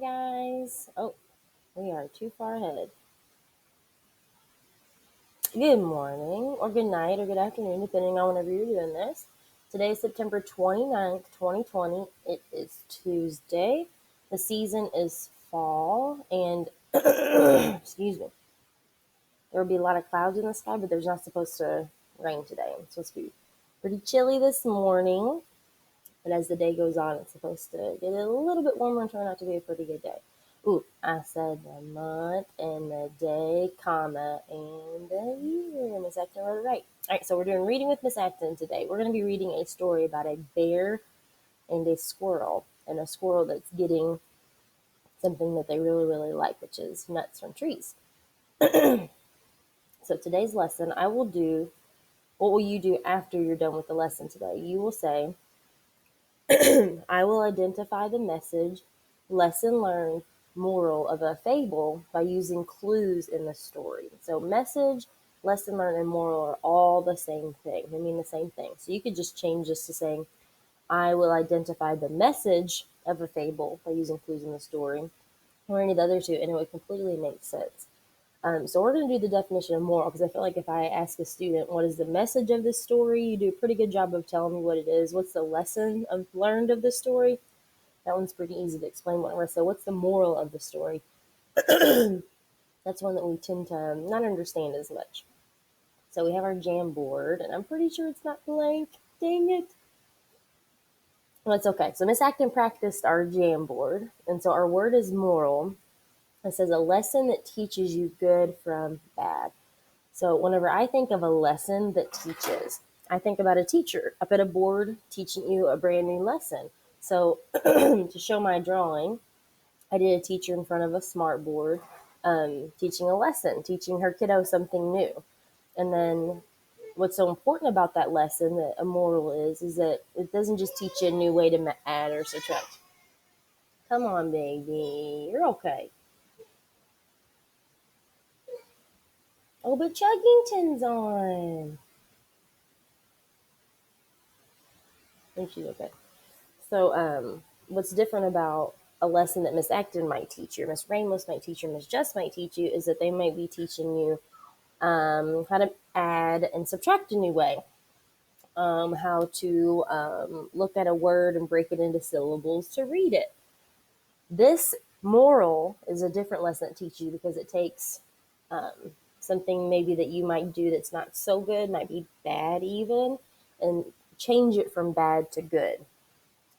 guys. Oh, we are too far ahead. Good morning, or good night, or good afternoon, depending on whenever you're doing this. Today is September 29th, 2020. It is Tuesday. The season is fall, and excuse me, there will be a lot of clouds in the sky, but there's not supposed to rain today. It's supposed to be pretty chilly this morning, but as the day goes on, it's supposed to get a little bit warmer and turn out to be a pretty good day. Ooh, I said the month and the day, comma, and the year. Miss Acton wrote it right. All right, so we're doing reading with Miss Acton today. We're going to be reading a story about a bear and a squirrel that's getting something that they really, really like, which is nuts from trees. So today's lesson, I will do. What will you do after you're done with the lesson today? You will say, I will identify the message, lesson learned, moral of a fable by using clues in the story. So, message, lesson learned, and moral are all the same thing. They mean the same thing. So, you could just change this to saying, I will identify the message of a fable by using clues in the story, or any of the other two, and it would completely make sense. So we're going to do the definition of moral because I feel like if I ask a student what is the message of this story, you do a pretty good job of telling me what it is. What's the lesson of learned of the story? That one's pretty easy to explain. So what's the moral of the story? That's one that we tend to not understand as much. So we have our Jamboard, and I'm pretty sure it's not blank. Dang it. Well, it's okay. So Miss Acton practiced our Jamboard, and so our word is moral. It says a lesson that teaches you good from bad. So whenever I think of a lesson that teaches, I think about a teacher up at a board teaching you a brand new lesson. So to show my drawing, I did a teacher in front of a smart board teaching a lesson, teaching her kiddo something new. And then what's so important about that lesson, that a moral is that it doesn't just teach you a new way to add or subtract. Come on, baby. You're okay. Oh, but Chuggington's on. I think she's okay. So, what's different about a lesson that Miss Acton might teach you, Miss Ramos might teach you, Miss Just might teach you, is that they might be teaching you how to add and subtract a new way, how to look at a word and break it into syllables to read it. This moral is a different lesson that teaches you because it takes something maybe that you might do that's not so good, might be bad even, and change it from bad to good.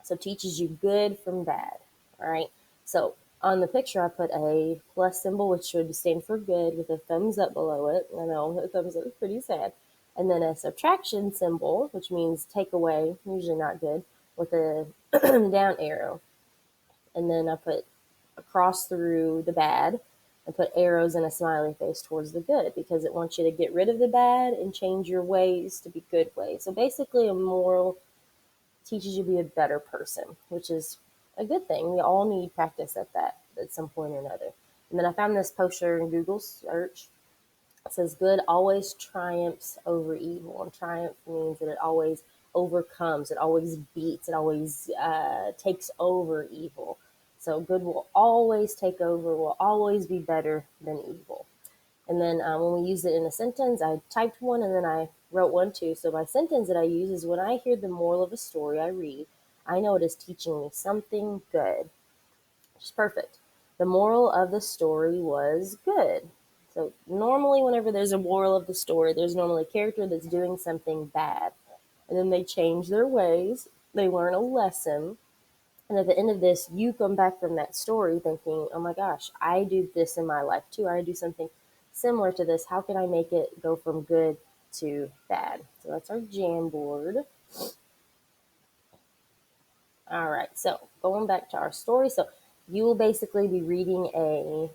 So it teaches you good from bad. All right. So on the picture, I put a plus symbol, which should stand for good, with a thumbs up below it. I know the thumbs up is pretty sad. And then a subtraction symbol, which means take away, usually not good, with a down arrow. And then I put a cross through the bad and put arrows and a smiley face towards the good because it wants you to get rid of the bad and change your ways to be good ways. So basically, a moral teaches you to be a better person, which is a good thing. We all need practice at that at some point or another. And then I found this poster in Google search. It says good always triumphs over evil. And triumph means that it always overcomes, it always beats, it always takes over evil. So good will always take over, will always be better than evil. And then when we use it in a sentence, I typed one and then I wrote one too. So my sentence that I use is when I hear the moral of a story I read, I know it is teaching me something good, which is perfect. The moral of the story was good. So normally whenever there's a moral of the story, there's normally a character that's doing something bad. And then they change their ways, they learn a lesson, and at the end of this, you come back from that story thinking, oh my gosh, I do this in my life too. I do something similar to this. How can I make it go from good to bad? So that's our Jamboard. All right, so going back to our story. So you will basically be reading a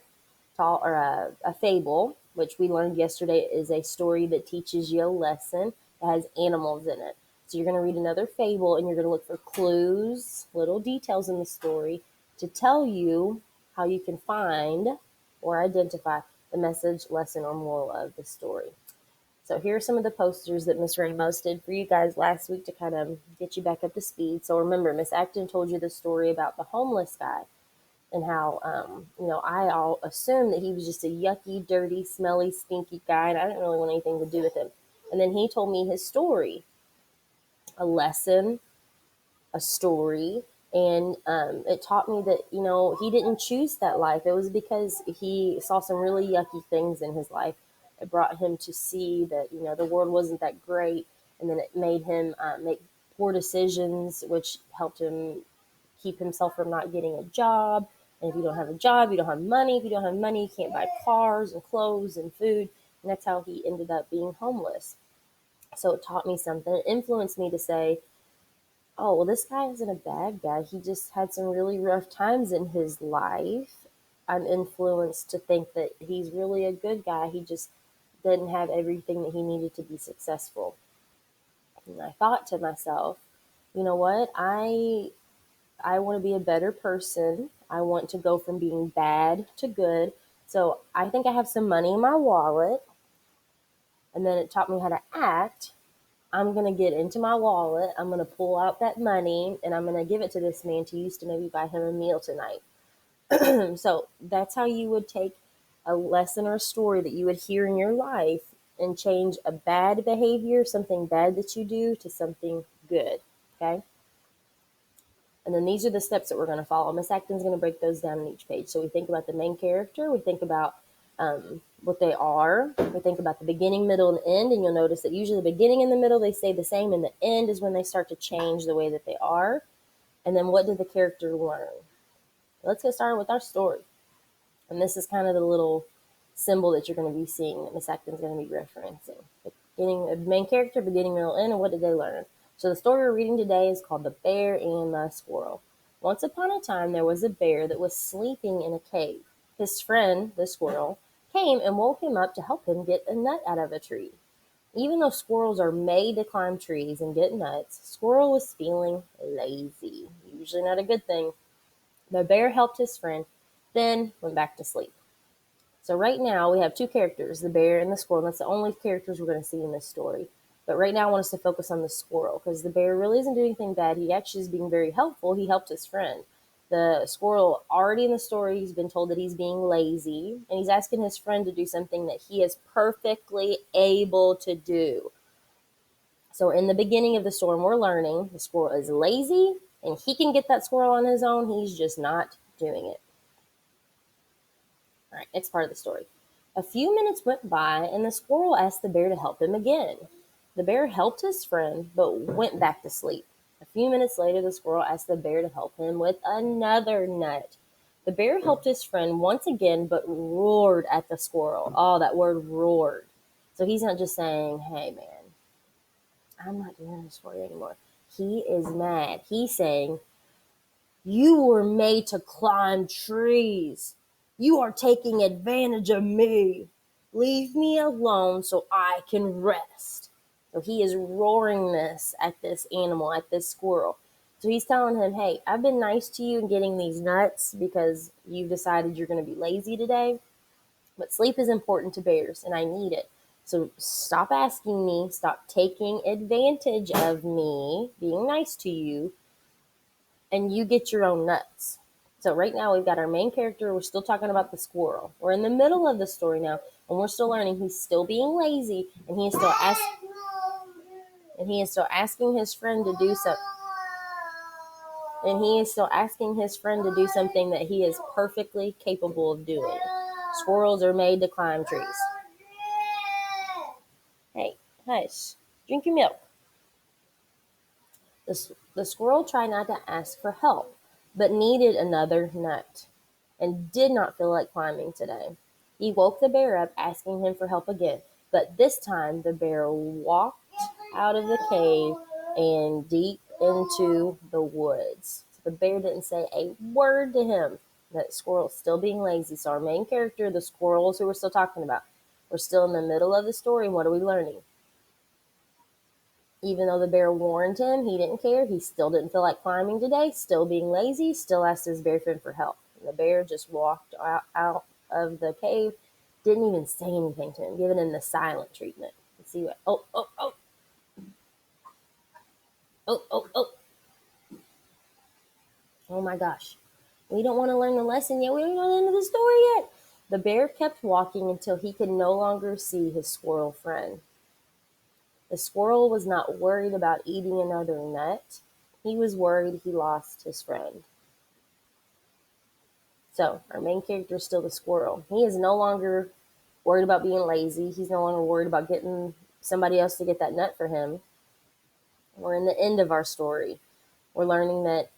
fable, which we learned yesterday is a story that teaches you a lesson that has animals in it. So you're going to read another fable and you're going to look for clues, little details in the story to tell you how you can find or identify the message, lesson, or moral of the story. So here are some of the posters that Miss Ramos did for you guys last week to kind of get you back up to speed. So remember, Miss Acton told you the story about the homeless guy and how, I all assumed that he was just a yucky, dirty, smelly, stinky guy, and I didn't really want anything to do with him. And then he told me his story, a lesson, a story, and it taught me that, he didn't choose that life. It was because he saw some really yucky things in his life. It brought him to see that, the world wasn't that great, and then it made him make poor decisions, which helped him keep himself from not getting a job. And if you don't have a job, you don't have money. If you don't have money, you can't buy cars and clothes and food. And that's how he ended up being homeless. So it taught me something. It influenced me to say, oh, well, this guy isn't a bad guy. He just had some really rough times in his life. I'm influenced to think that he's really a good guy. He just didn't have everything that he needed to be successful. And I thought to myself, you know what? I want to be a better person. I want to go from being bad to good. So I think I have some money in my wallet. And then it taught me how to act. I'm going to get into my wallet. I'm going to pull out that money and I'm going to give it to this man to use to maybe buy him a meal tonight. So that's how you would take a lesson or a story that you would hear in your life and change a bad behavior, something bad that you do, to something good. Okay. And then these are the steps that we're going to follow. Miss Acton's going to break those down in each page. So we think about the main character, we think about what they are, we think about the beginning, middle, and end. And you'll notice that usually the beginning and the middle, they stay the same, and the end is when they start to change the way that they are. And then what did the character learn? Let's get started with our story. And this is kind of the little symbol that you're going to be seeing that Miss Acton's going to be referencing. The main character, beginning, middle, end, and what did they learn? So the story we're reading today is called The Bear and the Squirrel. Once upon a time, there was a bear that was sleeping in a cave. His friend, the squirrel, came and woke him up to help him get a nut out of a tree. Even though squirrels are made to climb trees and get nuts, Squirrel was feeling lazy. Usually not a good thing. The bear helped his friend, then went back to sleep. So right now we have two characters, the bear and the squirrel. That's the only characters we're going to see in this story. But right now I want us to focus on the squirrel because the bear really isn't doing anything bad. He actually is being very helpful. He helped his friend. The squirrel, already in the story, he's been told that he's being lazy, and he's asking his friend to do something that he is perfectly able to do. So in the beginning of the story, we're learning the squirrel is lazy and he can get that squirrel on his own. He's just not doing it. All right, next part of the story. A few minutes went by, and the squirrel asked the bear to help him again. The bear helped his friend, but went back to sleep. A few minutes later, the squirrel asked the bear to help him with another nut. The bear helped his friend once again, but roared at the squirrel. Oh, that word roared. So he's not just saying, hey, man, I'm not doing this for you anymore. He is mad. He's saying, you were made to climb trees. You are taking advantage of me. Leave me alone so I can rest. So he is roaring this at this animal, at this squirrel. So he's telling him, hey, I've been nice to you and getting these nuts because you've decided you're going to be lazy today. But sleep is important to bears and I need it. So stop asking me, stop taking advantage of me, being nice to you, and you get your own nuts. So right now we've got our main character. We're still talking about the squirrel. We're in the middle of the story now, and we're still learning. He's still being lazy, and he is still asking his friend to do so. And he is still asking his friend to do something that he is perfectly capable of doing. Squirrels are made to climb trees. Hey, hush. Drink your milk. The squirrel tried not to ask for help, but needed another nut, and did not feel like climbing today. He woke the bear up, asking him for help again, but this time the bear walked out of the cave and deep into the woods. So the bear didn't say a word to him. That squirrel's still being lazy. So our main character, the squirrels who we're still talking about, we're still in the middle of the story. And what are we learning? Even though the bear warned him, he didn't care. He still didn't feel like climbing today, still being lazy, still asked his bear friend for help. And the bear just walked out of the cave, didn't even say anything to him, giving him the silent treatment. Let's see what, oh my gosh. We don't want to learn the lesson yet. We don't know the end of the story yet. The bear kept walking until he could no longer see his squirrel friend. The squirrel was not worried about eating another nut. He was worried he lost his friend. So, our main character is still the squirrel. He is no longer worried about being lazy. He's no longer worried about getting somebody else to get that nut for him. We're in the end of our story. We're learning that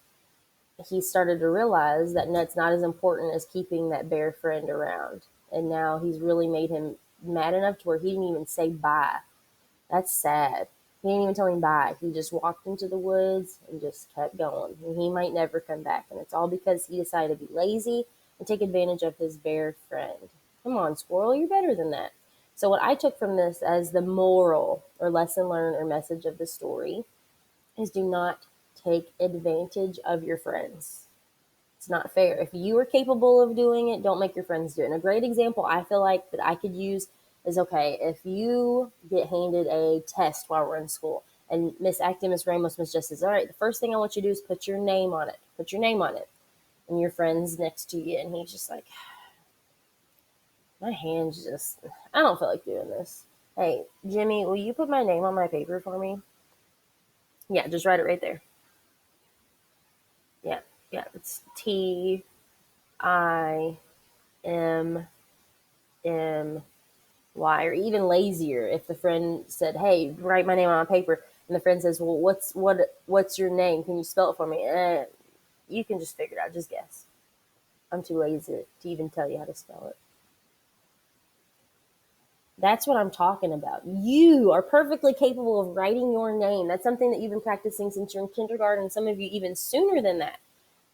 he started to realize that nut's not as important as keeping that bear friend around. And now he's really made him mad enough to where he didn't even say bye. That's sad. He didn't even tell him bye. He just walked into the woods and just kept going. And he might never come back. And it's all because he decided to be lazy and take advantage of his bear friend. Come on, squirrel, you're better than that. So, what I took from this as the moral or lesson learned or message of the story is do not take advantage of your friends. It's not fair. If you are capable of doing it, don't make your friends do it. And a great example I feel like that I could use is okay, if you get handed a test while we're in school and Miss Acton, Miss Ramos, Miss Justice, all right, the first thing I want you to do is put your name on it. Put your name on it. And your friend's next to you. And he's just like, my hand's just, I don't feel like doing this. Hey, Jimmy, will you put my name on my paper for me? Yeah, just write it right there. Yeah, yeah, it's Timmy. Or even lazier if the friend said, "Hey, write my name on a paper," and the friend says, "Well, what's your name? Can you spell it for me?" You can just figure it out. Just guess. I'm too lazy to even tell you how to spell it. That's what I'm talking about. You are perfectly capable of writing your name. That's something that you've been practicing since you're in kindergarten, some of you even sooner than that.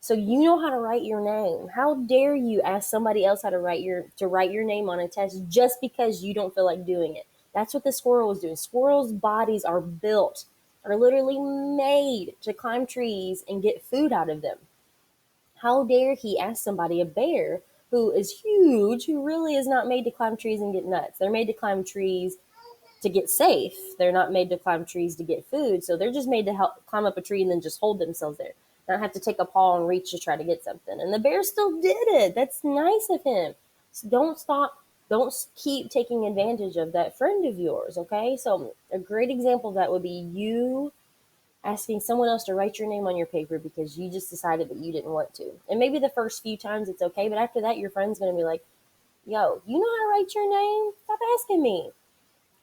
So you know how to write your name. How dare you ask somebody else how to write your name on a test just because you don't feel like doing it? That's what the squirrel was doing. Squirrels' bodies are literally made to climb trees and get food out of them. How dare he ask somebody, a bear, who is huge, who really is not made to climb trees and get nuts. They're made to climb trees to get safe. They're not made to climb trees to get food. So they're just made to help climb up a tree and then just hold themselves there. Not have to take a paw and reach to try to get something. And the bear still did it. That's nice of him. So don't stop. Don't keep taking advantage of that friend of yours. Okay. So a great example of that would be you asking someone else to write your name on your paper because you just decided that you didn't want to. And maybe the first few times it's okay, but after that, your friend's going to be like, yo, you know how to write your name? Stop asking me.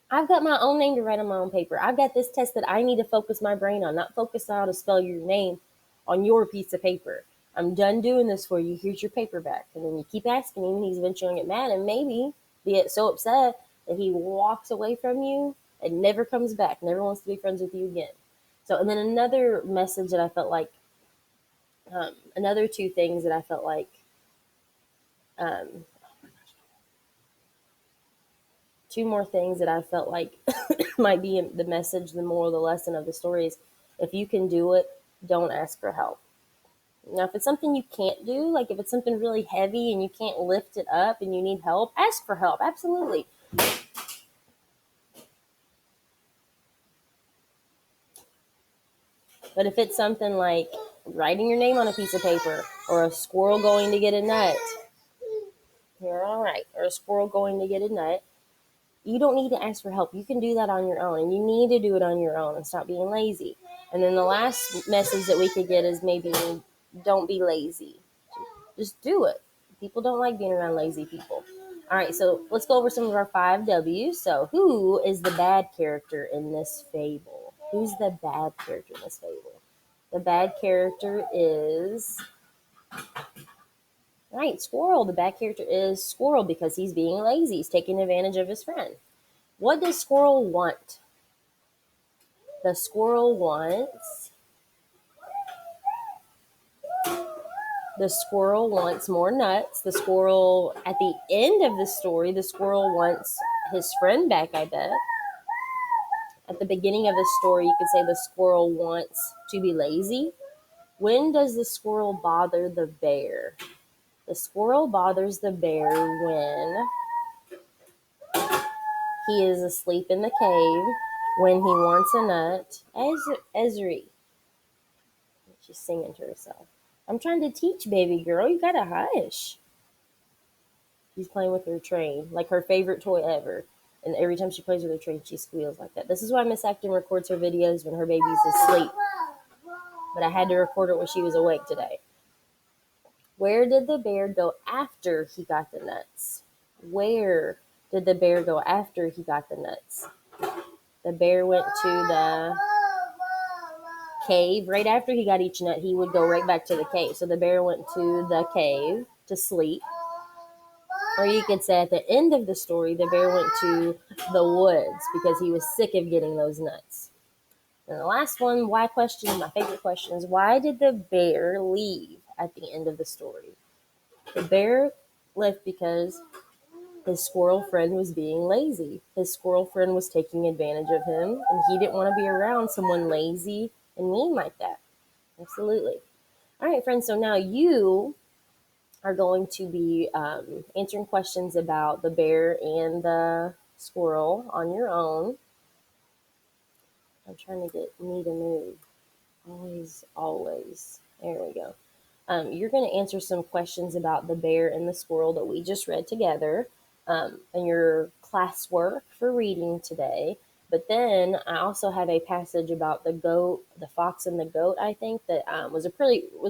I've got my own name to write on my own paper. I've got this test that I need to focus my brain on, not focus on how to spell your name on your piece of paper. I'm done doing this for you. Here's your paper back. And then you keep asking him, and he's eventually going to get mad and maybe be so upset that he walks away from you and never comes back, never wants to be friends with you again. So, and then another message that I felt like, another two things that I felt like, um, two more things that I felt like might be the message, the moral, the lesson of the story is if you can do it, don't ask for help. Now, if it's something you can't do, like if it's something really heavy and you can't lift it up and you need help, ask for help. Absolutely. But if it's something like writing your name on a piece of paper or a squirrel going to get a nut, you're all right, or a squirrel going to get a nut, you don't need to ask for help. You can do that on your own, and you need to do it on your own and stop being lazy. And then the last message that we could get is maybe don't be lazy. Just do it. People don't like being around lazy people. All right, so let's go over some of our 5 W's. So, who is the bad character in this fable? Who's the bad character in this fable? The bad character is, right, Squirrel. The bad character is Squirrel because he's being lazy. He's taking advantage of his friend. What does Squirrel want? The squirrel wants more nuts. The squirrel, at the end of the story, the squirrel wants his friend back, I bet. At the beginning of the story, you could say the squirrel wants to be lazy. When does the squirrel bother the bear? The squirrel bothers the bear when he is asleep in the cave, when he wants a nut. Esri. She's singing to herself. I'm trying to teach baby girl. You gotta hush. She's playing with her train, like her favorite toy ever. And every time she plays with her train, she squeals like that. This is why Miss Acton records her videos when her baby's asleep. But I had to record it when she was awake today. Where did the bear go after he got the nuts? Where did the bear go after he got the nuts? The bear went to the cave. Right after he got each nut, he would go right back to the cave. So the bear went to the cave to sleep. Or you could say at the end of the story, the bear went to the woods because he was sick of getting those nuts. And the last one, why question, my favorite question is, why did the bear leave at the end of the story? The bear left because his squirrel friend was being lazy. His squirrel friend was taking advantage of him, and he didn't want to be around someone lazy and mean like that. Absolutely. All right, friends, so now you are going to be answering questions about the bear and the squirrel on your own. I'm trying to get me to move. Always, always. There we go. You're going to answer some questions about the bear and the squirrel that we just read together in your classwork for reading today. But then I also have a passage about the goat, the fox and the goat. I think that was a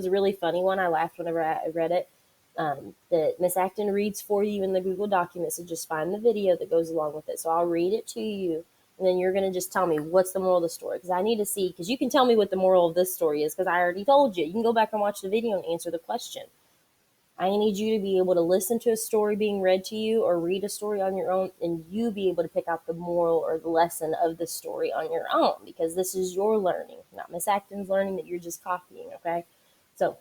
really funny one. I laughed whenever I read it. That Miss Acton reads for you in the Google documents, so just find the video that goes along with it. So I'll read it to you, and then you're going to just tell me what's the moral of the story, because I need to see, because you can tell me what the moral of this story is, because I already told you. You can go back and watch the video and answer the question. I need you to be able to listen to a story being read to you or read a story on your own, and you be able to pick out the moral or the lesson of the story on your own, because this is your learning, not Miss Acton's learning that you're just copying, okay? So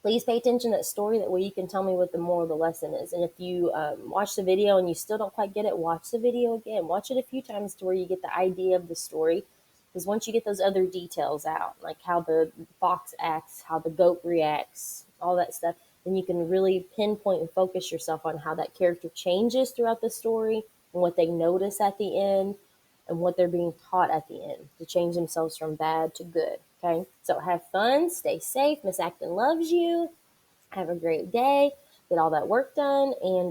please pay attention to that story. That way you can tell me what the moral of the lesson is. And if you watch the video and you still don't quite get it, watch the video again. Watch it a few times to where you get the idea of the story. Because once you get those other details out, like how the fox acts, how the goat reacts, all that stuff, then you can really pinpoint and focus yourself on how that character changes throughout the story and what they notice at the end and what they're being taught at the end to change themselves from bad to good. Okay, so have fun, stay safe. Miss Acton loves you. Have a great day. Get all that work done, and